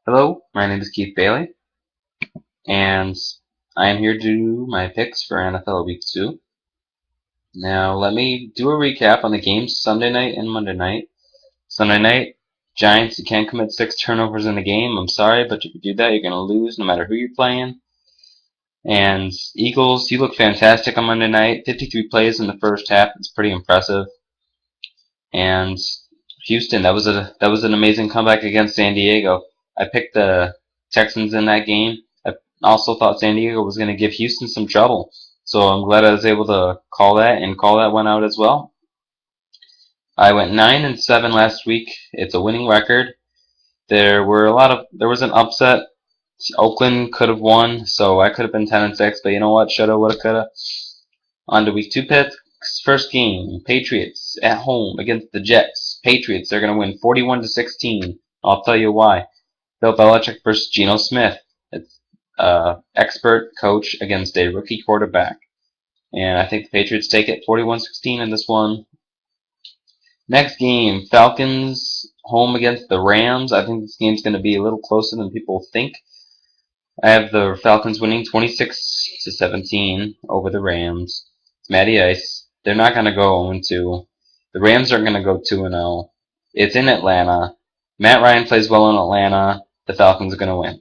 Hello, my name is Keith Bailey, and I am here to do my picks for NFL Week 2. Now, let me do a recap on the games Sunday night and Monday night. Sunday night, Giants, you can't commit 6 turnovers in a game. I'm sorry, but if you do that, you're going to lose no matter who you're playing. And Eagles, you look fantastic on Monday night. 53 plays in the first half. It's pretty impressive. And Houston, that was an amazing comeback against San Diego. I picked the Texans in that game. I also thought San Diego was going to give Houston some trouble. So I'm glad I was able to call that and call that one out as well. I went 9-7 last week. It's a winning record. There was an upset. Oakland could have won, so I could have been 10-6, but you know what? Shoulda, woulda, coulda. On to week 2 picks. First game, Patriots at home against the Jets. Patriots, they're going to win 41-16. I'll tell you why. Bill Belichick versus Geno Smith. It's expert coach against a rookie quarterback. And I think the Patriots take it 41-16 in this one. Next game, Falcons home against the Rams. I think this game's going to be a little closer than people think. I have the Falcons winning 26-17 over the Rams. It's Matty Ice. They're not going to go 0-2. The Rams are going to go 2-0. It's in Atlanta. Matt Ryan plays well in Atlanta. The Falcons are going to win.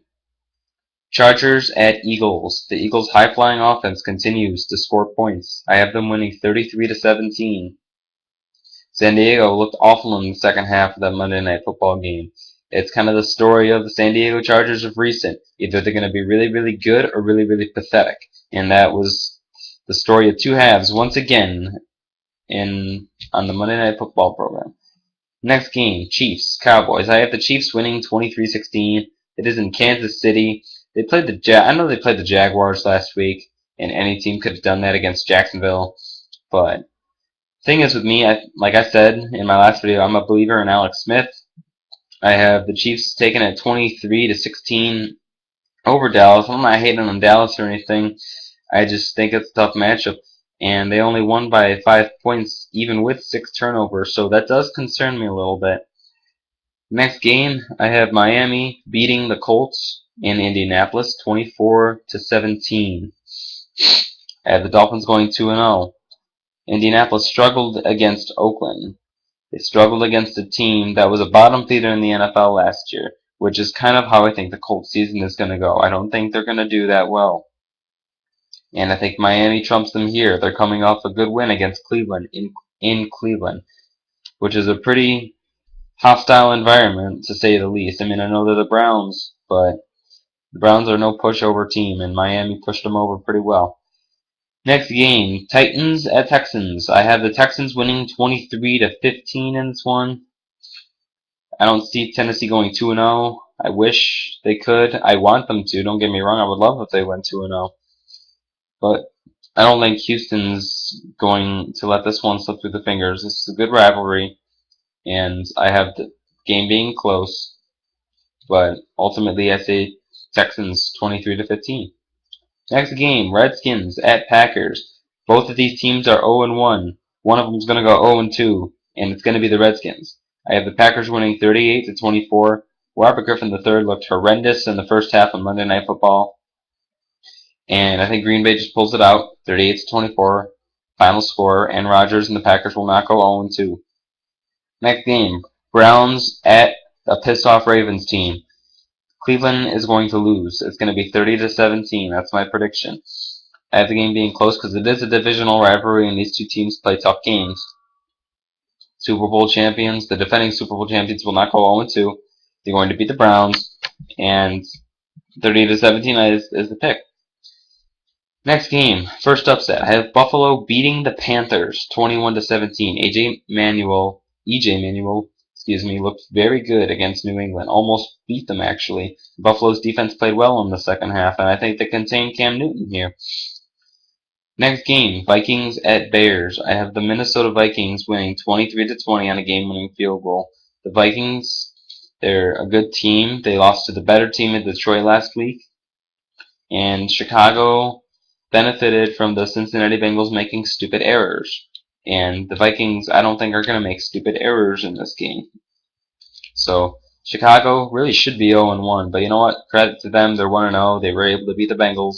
Chargers at Eagles. The Eagles' high-flying offense continues to score points. I have them winning 33-17. San Diego looked awful in the second half of that Monday Night Football game. It's kind of the story of the San Diego Chargers of recent. Either they're going to be really, really good or really, really pathetic. And that was the story of two halves once again on the Monday Night Football program. Next game, Chiefs, Cowboys. I have the Chiefs winning 23-16. It is in Kansas City. I know they played the Jaguars last week, and any team could have done that against Jacksonville. But thing is with me, like I said in my last video, I'm a believer in Alex Smith. I have the Chiefs taking it 23-16 over Dallas. I'm not hating on Dallas or anything. I just think it's a tough matchup. And they only won by 5 points, even with 6 turnovers, so that does concern me a little bit. Next game, I have Miami beating the Colts in Indianapolis 24-17. I have the Dolphins going 2-0. Indianapolis struggled against Oakland. They struggled against a team that was a bottom feeder in the NFL last year, which is kind of how I think the Colts season is going to go. I don't think they're going to do that well. And I think Miami trumps them here. They're coming off a good win against Cleveland in Cleveland, which is a pretty hostile environment, to say the least. I mean, I know they're the Browns, but the Browns are no pushover team, and Miami pushed them over pretty well. Next game, Titans at Texans. I have the Texans winning 23-15 in this one. I don't see Tennessee going 2-0. I wish they could. I want them to. Don't get me wrong. I would love if they went 2-0. But I don't think Houston's going to let this one slip through the fingers. This is a good rivalry, and I have the game being close. But ultimately, I say Texans 23-15. Next game, Redskins at Packers. Both of these teams are 0-1. One of them is going to go 0-2, and it's going to be the Redskins. I have the Packers winning 38-24. Robert Griffin III looked horrendous in the first half of Monday Night Football, and I think Green Bay just pulls it out, 38-24. Final score, and Rodgers and the Packers will not go 0-2. Next game, Browns at a pissed-off Ravens team. Cleveland is going to lose. It's going to be 30-17. That's my prediction. I have the game being close because it is a divisional rivalry, and these two teams play tough games. Super Bowl champions, the defending Super Bowl champions, will not go 0-2. They're going to beat the Browns, and 30-17 is the pick. Next game, first upset. I have Buffalo beating the Panthers 21-17. EJ Manuel, looked very good against New England. Almost beat them, actually. Buffalo's defense played well in the second half, and I think they contain Cam Newton here. Next game, Vikings at Bears. I have the Minnesota Vikings winning 23-20 on a game-winning field goal. The Vikings, they're a good team. They lost to the better team in Detroit last week. And Chicago benefited from the Cincinnati Bengals making stupid errors. And the Vikings, I don't think, are going to make stupid errors in this game. So Chicago really should be 0-1, but you know what? Credit to them, they're 1-0. They were able to beat the Bengals,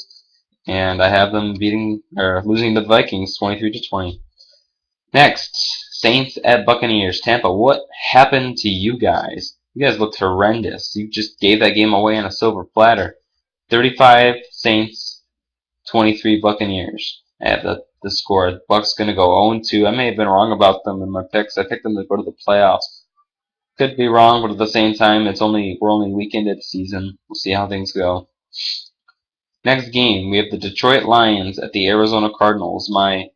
and I have them beating or losing the Vikings 23-20. Next, Saints at Buccaneers. Tampa, what happened to you guys? You guys looked horrendous. You just gave that game away on a silver platter. 35 Saints, 23 Buccaneers. I have the score. Bucks gonna go 0-2. I may have been wrong about them in my picks. I picked them to go to the playoffs. Could be wrong, but at the same time, we're only a week into the season. We'll see how things go. Next game, we have the Detroit Lions at the Arizona Cardinals. My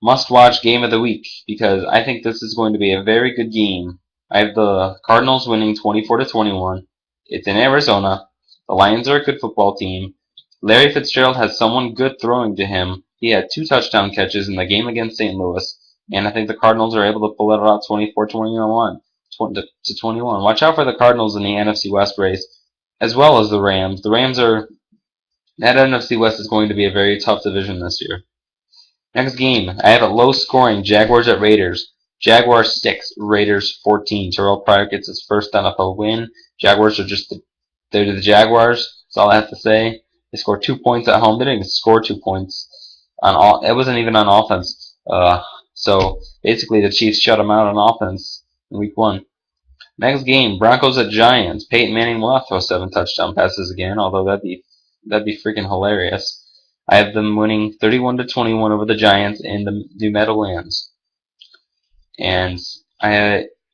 must-watch game of the week because I think this is going to be a very good game. I have the Cardinals winning 24-21. It's in Arizona. The Lions are a good football team. Larry Fitzgerald has someone good throwing to him. He had 2 touchdown catches in the game against St. Louis, and I think the Cardinals are able to pull it out 24-21 to 21. Watch out for the Cardinals in the NFC West race, as well as the Rams. That NFC West is going to be a very tough division this year. Next game, I have a low scoring Jaguars at Raiders. Jaguars 6, Raiders 14. Terrell Pryor gets his first NFL win. Jaguars are they're the Jaguars. That's all I have to say. They scored 2 points at home. They didn't even score 2 points it wasn't even on offense. So basically the Chiefs shut them out on offense in week 1. Next game, Broncos at Giants. Peyton Manning will have to throw 7 touchdown passes again, although that'd be freaking hilarious. I have them winning 31-21 over the Giants in the New Meadowlands. And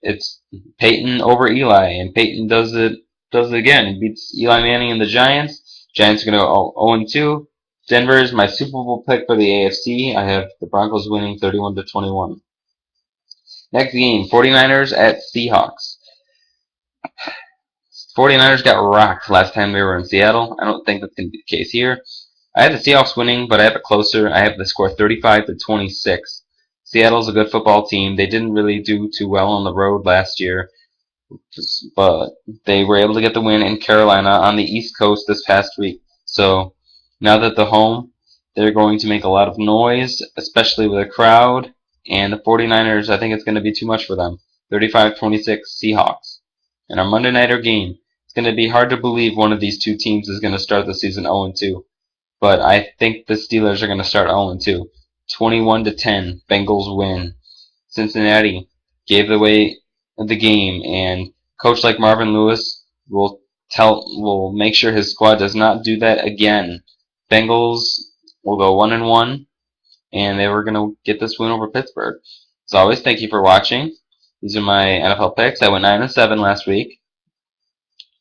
it's Peyton over Eli, and Peyton does it again. He beats Eli Manning and the Giants. Giants are going to go 0-2. Denver is my Super Bowl pick for the AFC. I have the Broncos winning 31-21. Next game, 49ers at Seahawks. 49ers got rocked last time they were in Seattle. I don't think that's going to be the case here. I have the Seahawks winning, but I have it closer. I have the score 35-26. Seattle's a good football team. They didn't really do too well on the road last year, but they were able to get the win in Carolina on the East Coast this past week. So now that they're home, they're going to make a lot of noise, especially with a crowd. And the 49ers, I think it's going to be too much for them. 35-26 Seahawks. In our Monday Nighter game, it's going to be hard to believe one of these two teams is going to start the season 0-2. But I think the Steelers are going to start 0-2. 21-10, Bengals win. Cincinnati gave away the game, and coach like Marvin Lewis will make sure his squad does not do that again. Bengals will go 1-1, and they were going to get this win over Pittsburgh. As always, thank you for watching. These are my NFL picks. I went 9-7 last week,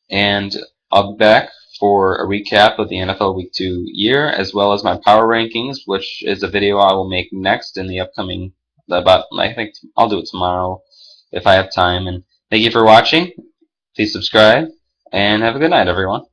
and I'll be back for a recap of the NFL Week 2 year, as well as my power rankings, which is a video I will make next in the upcoming, I think I'll do it tomorrow if I have time. And thank you for watching. Please subscribe, and have a good night, everyone.